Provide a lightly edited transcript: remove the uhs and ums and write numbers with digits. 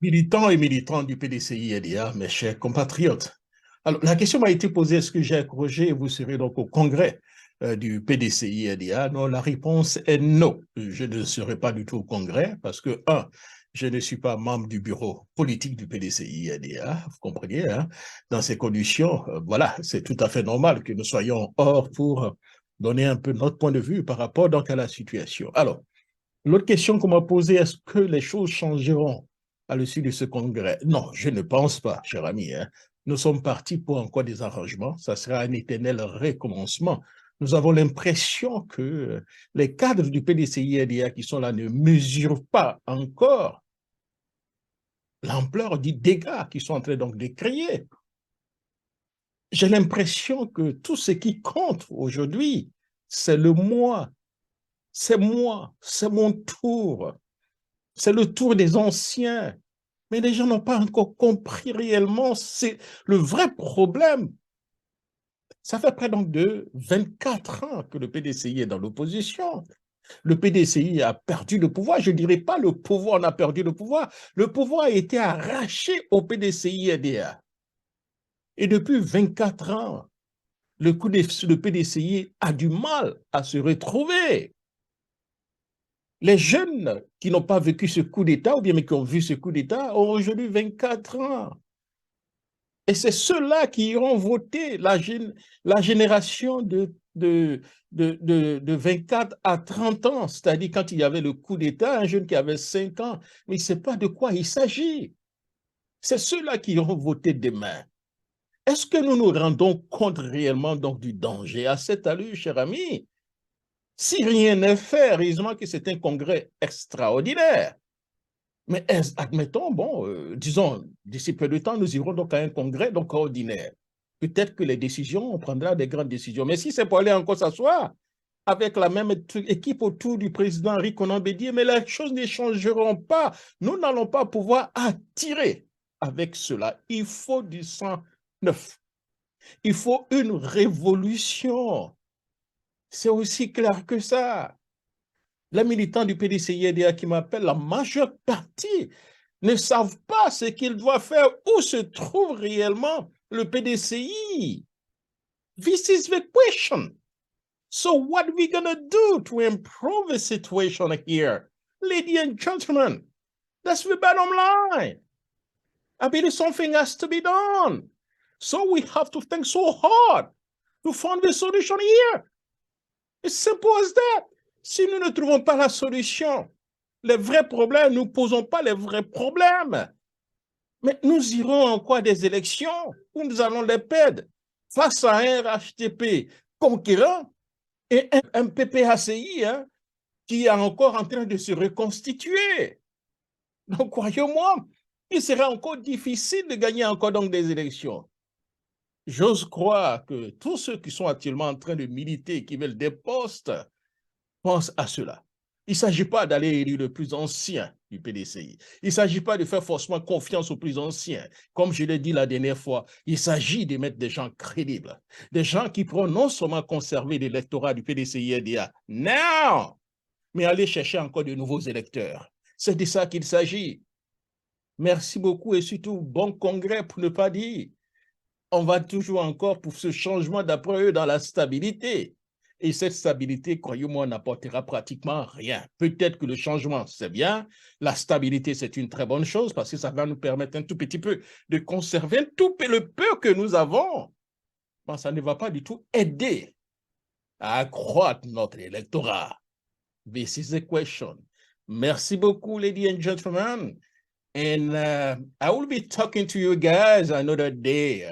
Militants et militantes du PDCI-LDA, mes chers compatriotes. Alors, la question m'a été posée, est-ce que j'ai accroché et vous serez donc au congrès du PDCI-LDA? Non, la réponse est non. Je ne serai pas du tout au congrès parce que, un, je ne suis pas membre du bureau politique du PDCI-LDA, vous comprenez, hein? Dans ces conditions, voilà, c'est tout à fait normal que nous soyons hors pour donner un peu notre point de vue par rapport donc à la situation. Alors, l'autre question qu'on m'a posée, est-ce que les choses changeront à l'issue de ce congrès? Non, je ne pense pas, cher ami, hein. Nous sommes partis pour encore des arrangements. Ça sera un éternel recommencement. Nous avons l'impression que les cadres du PDCI-RDA qui sont là ne mesurent pas encore l'ampleur du dégât qu'ils sont en train donc de créer. J'ai l'impression que tout ce qui compte aujourd'hui, c'est le moi, c'est moi, c'est mon tour. C'est le tour des anciens. Mais les gens n'ont pas encore compris réellement, c'est le vrai problème. Ça fait près donc de 24 ans que le PDCI est dans l'opposition. Le PDCI a perdu le pouvoir. Je ne dirais pas le pouvoir, on a perdu le pouvoir. Le pouvoir a été arraché au PDCI-RDA. Et depuis 24 ans, le PDCI a du mal à se retrouver. Les jeunes qui n'ont pas vécu ce coup d'État, ou bien mais qui ont vu ce coup d'État, ont aujourd'hui 24 ans. Et c'est ceux-là qui iront voter la génération de 24 à 30 ans, c'est-à-dire quand il y avait le coup d'État, un jeune qui avait 5 ans, mais il ne sait pas de quoi il s'agit. C'est ceux-là qui iront voter demain. Est-ce que nous nous rendons compte réellement donc du danger à cette allure, cher ami? Si rien n'est fait, heureusement que c'est un congrès extraordinaire. Mais admettons, bon, disons, d'ici peu de temps, nous irons donc à un congrès donc ordinaire. Peut-être que les décisions, on prendra des grandes décisions. Mais si c'est pour aller encore s'asseoir avec la même équipe autour du président Henri Konan Bédié, mais les choses ne changeront pas. Nous n'allons pas pouvoir attirer avec cela. Il faut du sang neuf. Il faut une révolution. C'est aussi clair que ça. Les militants du PDCI-RDA qui m'appellent, la majeure partie ne savent pas ce qu'ils doivent faire, où se trouve réellement le PDCI. This is the question. So what are we going to do to improve the situation here? Ladies and gentlemen, that's the bottom line. I believe something has to be done. So we have to think so hard to find the solution here. It's simple as that. Si nous ne trouvons pas la solution, les vrais problèmes, nous ne posons pas les vrais problèmes. Mais nous irons en quoi des élections où nous allons les perdre face à un RHTP conquérant et un PPHCI qui est encore en train de se reconstituer. Donc, croyez-moi, il sera encore difficile de gagner encore donc des élections. J'ose croire que tous ceux qui sont actuellement en train de militer, qui veulent des postes, pensent à cela. Il ne s'agit pas d'aller élire le plus ancien du PDCI. Il ne s'agit pas de faire forcément confiance aux plus anciens. Comme je l'ai dit la dernière fois, il s'agit de mettre des gens crédibles, des gens qui pourront non seulement conserver l'électorat du PDCI-RDA, non, mais aller chercher encore de nouveaux électeurs. C'est de ça qu'il s'agit. Merci beaucoup et surtout bon congrès pour ne pas dire. On va toujours encore pour ce changement d'après eux dans la stabilité. Et cette stabilité, croyez-moi, n'apportera pratiquement rien. Peut-être que le changement, c'est bien. La stabilité, c'est une très bonne chose parce que ça va nous permettre un tout petit peu de conserver tout le peu que nous avons. Mais ça ne va pas du tout aider à accroître notre électorat. This is the question. Merci beaucoup, ladies and gentlemen. And I will be talking to you guys another day.